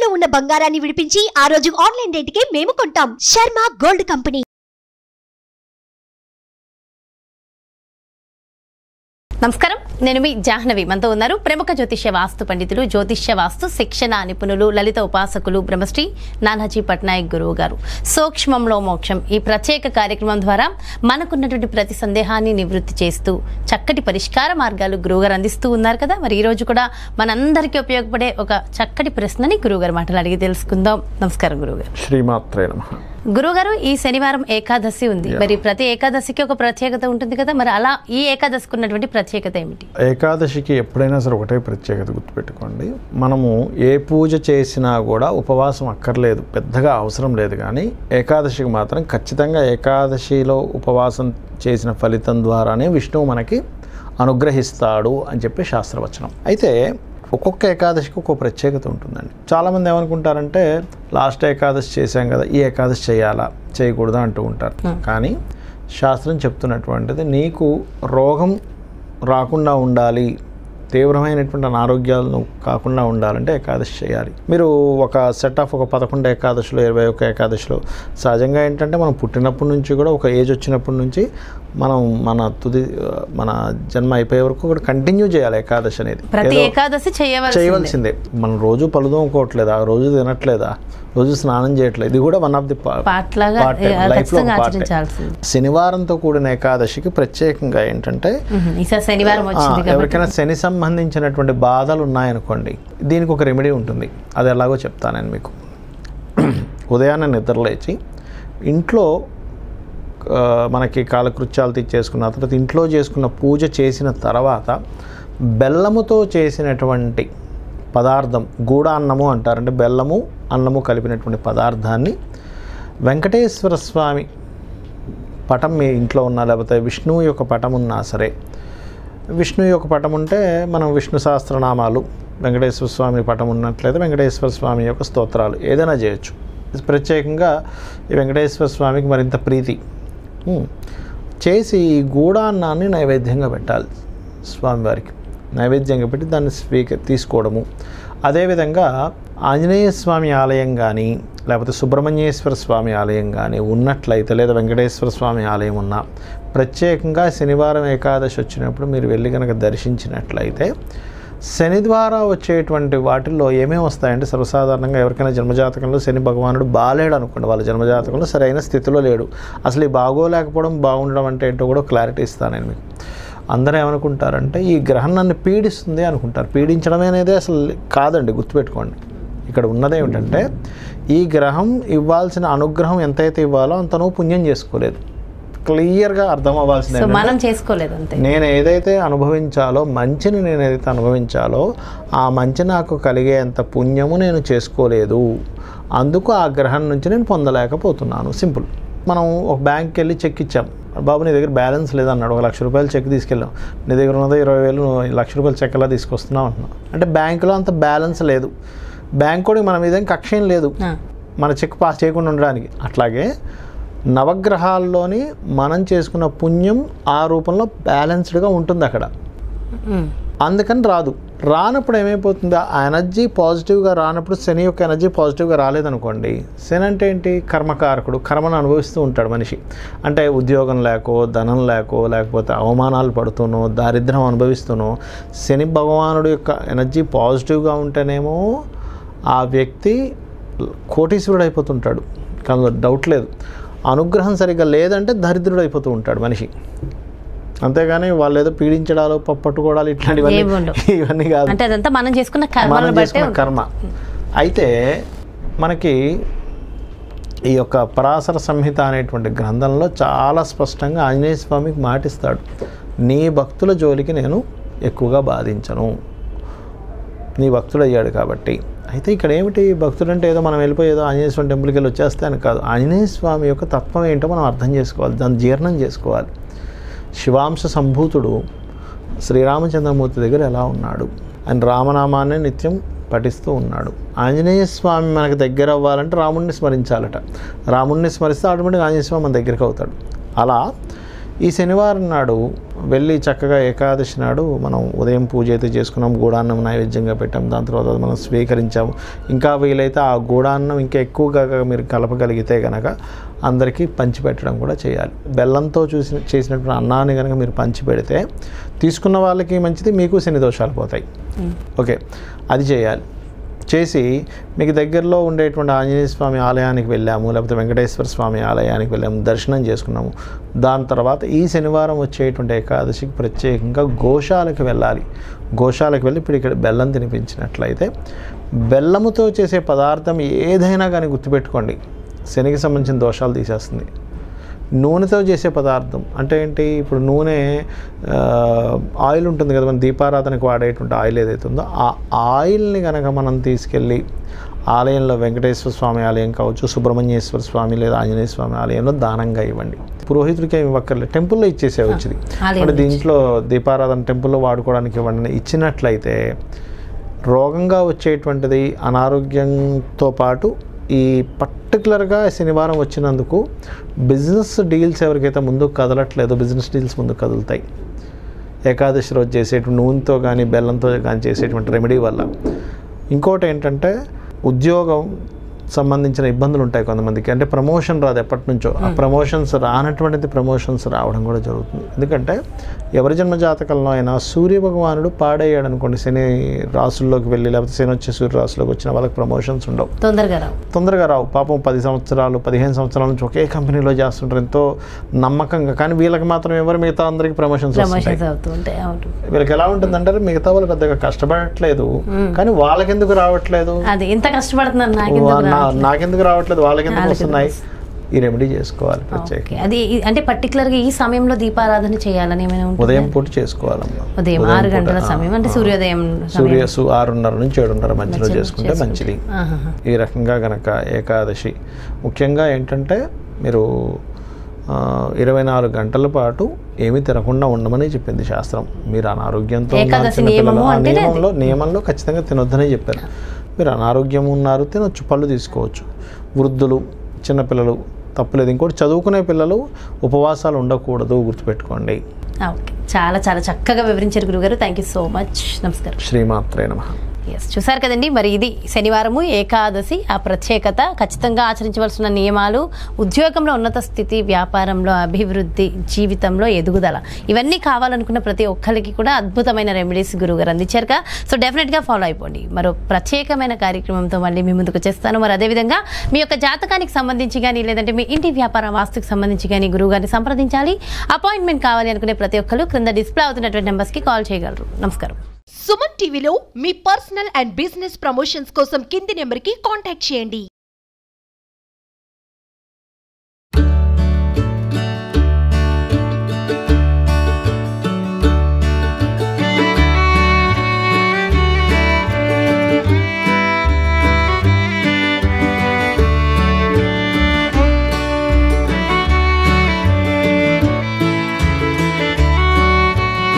తాకట్టులో ఉన్న బంగారాన్ని విడిపించి ఆ రోజు ఆన్లైన్ రేటుకే మేము కొంటాం. Sharma gold company. నమస్కారం, నేను మీ జాహ్నవి. మనతో ఉన్నారు ప్రముఖ జ్యోతిష్య వాస్తు పండితులు, జ్యోతిష్య వాస్తు శిక్షణ నిపుణులు, లలిత ఉపాసకులు బ్రహ్మశ్రీ నానాజీ పట్నాయక్ గురువు గారు. సూక్ష్మంలో మోక్షం ఈ ప్రత్యేక కార్యక్రమం ద్వారా మనకున్నటువంటి ప్రతి సందేహాన్ని నివృత్తి చేస్తూ చక్కటి పరిష్కార మార్గాలు గురువుగారు అందిస్తూ ఉన్నారు కదా. మరి ఈ రోజు కూడా మనందరికీ ఉపయోగపడే ఒక చక్కటి ప్రశ్నని గురువుగారు మాటలు అడిగి తెలుసుకుందాం. నమస్కారం గురువుగారు. శ్రీమాత్రే నమః. గురువుగారు, ఈ శనివారం ఏకాదశి ఉంది. మరి ప్రతి ఏకాదశికి ఒక ప్రత్యేకత ఉంటుంది కదా, మరి అలా ఈ ఏకాదశికి ఉన్నటువంటి ప్రత్యేకత ఏమిటి? ఏకాదశికి ఎప్పుడైనా సరే ఒకటే ప్రత్యేకత గుర్తుపెట్టుకోండి. మనము ఏ పూజ చేసినా కూడా ఉపవాసం అక్కర్లేదు, పెద్దగా అవసరం లేదు. కానీ ఏకాదశికి మాత్రం ఖచ్చితంగా ఏకాదశిలో ఉపవాసం చేసిన ఫలితం ద్వారానే విష్ణువు మనకి అనుగ్రహిస్తాడు అని చెప్పి శాస్త్రవచనం. అయితే ఒక్కొక్క ఏకాదశికి ఒక్కొక్క ప్రత్యేకత ఉంటుందండి. చాలామంది ఏమనుకుంటారంటే లాస్ట్ ఏకాదశి చేశాం కదా, ఈ ఏకాదశి చేయాలా చేయకూడదా అంటూ ఉంటారు. కానీ శాస్త్రం చెప్తున్నటువంటిది, నీకు రోగం రాకుండా ఉండాలి, తీవ్రమైనటువంటి అనారోగ్యాలను కాకుండా ఉండాలంటే ఏకాదశి చేయాలి. మీరు ఒక సెట్ ఆఫ్ ఒక 11 ఏకాదశిలో 21 ఏకాదశిలో సహజంగా ఏంటంటే మనం పుట్టినప్పటి నుంచి కూడా ఒక ఏజ్ వచ్చినప్పటి నుంచి మనం మన జన్మ అయిపోయే వరకు కూడా కంటిన్యూ చేయాలి ఏకాదశి అనేది. ప్రతి ఏకాదశి చేయవలసిందే. మనం రోజు పలుదోముకోవట్లేదా, రోజు తినట్లేదా, రోజు స్నానం చేయట్లేదు, ఇది కూడా వన్ ఆఫ్ ది పార్ట్ లైఫ్లో పార్ట్. శనివారంతో కూడిన ఏకాదశికి ప్రత్యేకంగా ఏంటంటే ఎవరికైనా శని సంబంధించినటువంటి బాధలు ఉన్నాయనుకోండి, దీనికి ఒక రెమెడీ ఉంటుంది. అది ఎలాగో చెప్తాను నేను మీకు. ఉదయాన్నే నిద్రలేచి ఇంట్లో మనకి కాలకృత్యాలు తీర్చేసుకున్న తర్వాత ఇంట్లో చేసుకున్న పూజ చేసిన తర్వాత బెల్లముతో చేసినటువంటి పదార్థం, గూడ అన్నము అంటారు, అంటే బెల్లము అన్నము కలిపినటువంటి పదార్థాన్ని వెంకటేశ్వర స్వామి పటం మీ ఇంట్లో ఉన్నా, లేకపోతే విష్ణువు యొక్క పటం ఉన్నా సరే, విష్ణువు యొక్క పటం ఉంటే మనం విష్ణు సహస్రనామాలు, వెంకటేశ్వర స్వామి పటం ఉన్నట్లయితే వెంకటేశ్వర స్వామి యొక్క స్తోత్రాలు ఏదైనా చేయొచ్చు. ప్రత్యేకంగా ఈ వెంకటేశ్వర స్వామికి మరింత ప్రీతి చేసి ఈ గూడాన్నాన్ని నైవేద్యంగా పెట్టాలి. స్వామివారికి నైవేద్యంగా పెట్టి దాన్ని తీసుకోవడము. అదేవిధంగా ఆంజనేయ స్వామి ఆలయం కానీ, లేకపోతే సుబ్రహ్మణ్యేశ్వర స్వామి ఆలయం కానీ ఉన్నట్లయితే, లేదా వెంకటేశ్వర స్వామి ఆలయం ఉన్నా, ప్రత్యేకంగా శనివారం ఏకాదశి వచ్చినప్పుడు మీరు వెళ్ళి కనుక దర్శించినట్లయితే శని ద్వారా వచ్చేటువంటి వాటిల్లో ఏమేమి వస్తాయంటే, సర్వసాధారణంగా ఎవరికైనా జన్మజాతకంలో శని భగవానుడు బాలేడు అనుకోండి, వాళ్ళ జన్మజాతకంలో సరైన స్థితిలో లేడు. అసలు ఈ బాగోలేకపోవడం బాగుండడం అంటే ఏంటో కూడా క్లారిటీ ఇస్తాను నేను మీకు. అందరూ ఏమనుకుంటారంటే ఈ గ్రహం నన్ను పీడిస్తుంది అనుకుంటారు. పీడించడమే అనేది అసలు కాదండి, గుర్తుపెట్టుకోండి. ఇక్కడ ఉన్నదేమిటంటే ఈ గ్రహం ఇవ్వాల్సిన అనుగ్రహం ఎంతైతే ఇవ్వాలో అంత నువ్వు పుణ్యం చేసుకోలేదు. క్లియర్గా అర్థం అవ్వాల్సింది మనం చేసుకోలేదు అంతే. నేను ఏదైతే అనుభవించాలో, మంచిని నేను ఏదైతే అనుభవించాలో ఆ మంచి నాకు కలిగేంత పుణ్యము నేను చేసుకోలేదు, అందుకు ఆ గ్రహం నుంచి నేను పొందలేకపోతున్నాను. సింపుల్. మనం ఒక బ్యాంక్కి వెళ్ళి చెక్ ఇచ్చాం, బాబు నీ దగ్గర బ్యాలెన్స్ లేదన్నాడు, 1 లక్ష రూపాయలు చెక్ తీసుకెళ్ళాం, నీ దగ్గర ఉన్నదో 20,000, 1 లక్ష రూపాయలు చెక్ ఎలా తీసుకొస్తున్నావు అంటున్నాం. అంటే బ్యాంకులో అంత బ్యాలెన్స్ లేదు, బ్యాంక్ కూడా మన మీద కక్షేం లేదు మన చెక్ పాస్ చేయకుండా ఉండడానికి. అట్లాగే నవగ్రహాల్లోని మనం చేసుకున్న పుణ్యం ఆ రూపంలో బ్యాలెన్స్డ్గా ఉంటుంది అక్కడ. అందుకని రానప్పుడు ఏమైపోతుంది, ఆ ఎనర్జీ పాజిటివ్గా రానప్పుడు, శని యొక్క ఎనర్జీ పాజిటివ్గా రాలేదనుకోండి, శని అంటే ఏంటి, కర్మకారకుడు, కర్మను అనుభవిస్తూ ఉంటాడు మనిషి. అంటే ఉద్యోగం లేకో, ధనం లేకో, లేకపోతే అవమానాలు పడుతూనో, దారిద్ర్యం అనుభవిస్తూనో, శని భగవానుడు యొక్క ఎనర్జీ పాజిటివ్గా ఉంటేనేమో ఆ వ్యక్తి కోటీశ్వరుడు అయిపోతుంటాడు, కానీ డౌట్ లేదు. అనుగ్రహం సరిగ్గా లేదంటే దరిద్రుడు అయిపోతూ ఉంటాడు మనిషి. అంతేగాని వాళ్ళు ఏదో పీడించడాలు, పట్టుకోవడాలు ఇవన్నీ కాదు, అంటే అదంతా మనం చేసుకున్న కర్మ. అయితే మనకి ఈ యొక్క పరాశర సంహిత అనేటువంటి గ్రంథంలో చాలా స్పష్టంగా ఆంజనేయ స్వామికి మాటిస్తాడు, నీ భక్తుల జోలికి నేను ఎక్కువగా బాధించను, నీ భక్తుడు అయ్యాడు కాబట్టి. అయితే ఇక్కడ ఏమిటి, భక్తుడు అంటే ఏదో మనం వెళ్ళిపోయి ఏదో ఆంజనేయ స్వామి టెంపుల్కి వెళ్ళి వచ్చేస్తే అని కాదు. ఆంజనేయ స్వామి యొక్క తత్వం ఏంటో మనం అర్థం చేసుకోవాలి, దాన్ని జీర్ణం చేసుకోవాలి. శివాంశ సంభూతుడు శ్రీరామచంద్రమూర్తి దగ్గర ఎలా ఉన్నాడు, ఆయన రామనామాన్ని నిత్యం పఠిస్తూ ఉన్నాడు. ఆంజనేయ స్వామి మనకు దగ్గర అవ్వాలంటే రాముడిని స్మరించాలట, రాముడిని స్మరిస్తే ఆటోమేటిక్గా ఆంజనేయ స్వామి మన దగ్గరికి అవుతాడు. అలా ఈ శనివారం నాడు వెళ్ళి చక్కగా ఏకాదశి నాడు మనం ఉదయం పూజ అయితే చేసుకున్నాం, గూడాన్నం నైవేద్యంగా పెట్టాం, దాని తర్వాత మనం స్వీకరించాము. ఇంకా వీలైతే ఆ గూడాన్నం ఇంకా ఎక్కువగా మీరు కలపగలిగితే కనుక అందరికీ పంచిపెట్టడం కూడా చేయాలి. బెల్లంతో చేసినటువంటి అన్నాన్ని కనుక మీరు పంచిపెడితే తీసుకున్న వాళ్ళకి మంచిది, మీకు శని దోషాలు పోతాయి. ఓకే, అది చేయాలి. చేసి మీకు దగ్గరలో ఉండేటువంటి ఆంజనేయ స్వామి ఆలయానికి వెళ్ళాము, లేకపోతే వెంకటేశ్వర స్వామి ఆలయానికి వెళ్ళాము, దర్శనం చేసుకున్నాము. దాని తర్వాత ఈ శనివారం వచ్చేటువంటి ఏకాదశికి ప్రత్యేకంగా గోశాలకు వెళ్ళాలి. గోశాలకు వెళ్ళి ఇప్పుడు ఇక్కడ బెల్లం తినిపించినట్లయితే బెల్లముతో చేసే పదార్థం ఏదైనా కానీ గుర్తుపెట్టుకోండి, శనికి సంబంధించిన దోషాలు తీసేస్తుంది. నూనెతో చేసే పదార్థం అంటే ఏంటి, ఇప్పుడు నూనె ఆయిల్ ఉంటుంది కదా, మనం దీపారాధనకు వాడేటువంటి ఆయిల్ ఏదైతే ఉందో ఆ ఆయిల్ని కనుక మనం తీసుకెళ్ళి ఆలయంలో వెంకటేశ్వర స్వామి ఆలయం కావచ్చు, సుబ్రహ్మణ్యేశ్వర స్వామి లేదా ఆంజనేయ స్వామి ఆలయంలో దానంగా ఇవ్వండి. పురోహితుడికి ఏమి ఇవ్వక్కర్లేదు, టెంపుల్లో ఇచ్చేసే వచ్చింది. అంటే దీంట్లో దీపారాధన టెంపుల్లో వాడుకోవడానికి ఇవ్వండి. ఇచ్చినట్లయితే రోగంగా వచ్చేటువంటిది అనారోగ్యంతో పాటు ఈ పర్టికులర్గా శనివారం వచ్చినందుకు బిజినెస్ డీల్స్ ఎవరికైతే ముందుకు కదలట్లేదో బిజినెస్ డీల్స్ ముందుకు కదులుతాయి. ఏకాదశి రోజు చేసేటువంటి నూనెతో కానీ బెల్లంతో కానీ చేసేటువంటి రెమెడీ వల్ల. ఇంకోటి ఏంటంటే ఉద్యోగం సంబంధించిన ఇబ్బందులు ఉంటాయి కొంతమందికి, అంటే ప్రమోషన్ రాదు ఎప్పటి నుంచో, ఆ ప్రమోషన్స్ రానటువంటిది ప్రమోషన్స్ రావడం కూడా జరుగుతుంది. ఎందుకంటే ఎవరి జన్మ జాతకంలో అయినా సూర్య భగవానుడు పాడయ్యాడు అనుకోండి, శని రాసుల్లోకి వెళ్ళి లేకపోతే శని వచ్చే సూర్య రాశిలోకి వచ్చిన వాళ్ళకి ప్రమోషన్స్ ఉండవు, తొందరగా రావు. పాపం 10 సంవత్సరాలు 15 సంవత్సరాల నుంచి ఒకే కంపెనీలో చేస్తుంటారు ఎంతో నమ్మకంగా, కానీ వీళ్ళకి మాత్రం ఎవరు మిగతా అందరికి ప్రమోషన్స్ అవుతుంటాయి. వీళ్ళకి ఎలా ఉంటుందంటే మిగతా వాళ్ళు పెద్దగా కష్టపడట్లేదు కానీ వాళ్ళకెందుకు రావట్లేదు, నాకెందుకు రావట్లేదు వాళ్ళకెందుకు వస్తున్నాయి, ఈ రెమెడీ చేసుకోవాలి ప్రత్యేకంగా. అది అంటే పర్టికులర్గా ఈ సమయంలో దీపారాధన చేయాలని ఏమైనా ఉంటుంది? ఉదయం పూట చేసుకోవాలమ్మా, ఉదయం 6 గంటల సమయం అంటే సూర్యోదయం 6:30 నుంచి 7:30 మధ్యలో చేసుకుంటే మంచిది. ఈ రకంగా గనక ఏకాదశి ముఖ్యంగా ఏంటంటే మీరు 24 గంటల పాటు ఏమీ తినకుండా ఉండమని చెప్పింది శాస్త్రం. మీరు అనారోగ్యంతో నియమంలో ఖచ్చితంగా తినొద్దనే చెప్పారు. మీరు అనారోగ్యం ఉన్నారు తినొచ్చు, పళ్ళు తీసుకోవచ్చు. వృద్ధులు చిన్నపిల్లలు తప్పలేదు. ఇంకోటి చదువుకునే పిల్లలు ఉపవాసాలు ఉండకూడదు, గుర్తుపెట్టుకోండి. ఓకే, చాలా చాలా చక్కగా వివరించారు గురుగారు. Thank you so much. నమస్కారం. శ్రీమాత్రే నమః. చూసారు కదండి, మరి ఇది శనివారము ఏకాదశి ఆ ప్రత్యేకత, ఖచ్చితంగా ఆచరించవలసిన నియమాలు, ఉద్యోగంలో ఉన్నత స్థితి, వ్యాపారంలో అభివృద్ధి, జీవితంలో ఎదుగుదల, ఇవన్నీ కావాలనుకున్న ప్రతి ఒక్కరికి కూడా అద్భుతమైన రెమెడీస్ గురుగారు అందించారుగా. సో డెఫినెట్గా ఫాలో అయిపోండి. మరో ప్రత్యేకమైన కార్యక్రమంతో మళ్ళీ మీ ముందుకు వచ్చేస్తాను. మరి అదేవిధంగా మీ యొక్క జాతకానికి సంబంధించి కానీ లేదంటే మీ ఇంటి వ్యాపార వాస్తుకు సంబంధించి కానీ గురువుగారిని సంప్రదించాలి, అపాయింట్మెంట్ కావాలి అనుకునే ప్రతి ఒక్కరు క్రింద డిస్ప్లే అవుతున్నటువంటి నెంబర్స్కి కాల్ చేయగలరు. నమస్కారం. సుమన్ టీవీలో మీ పర్సనల్ అండ్ బిజినెస్ ప్రమోషన్స్ కోసం కింది నెంబర్కి కాంటాక్ట్ చేయండి.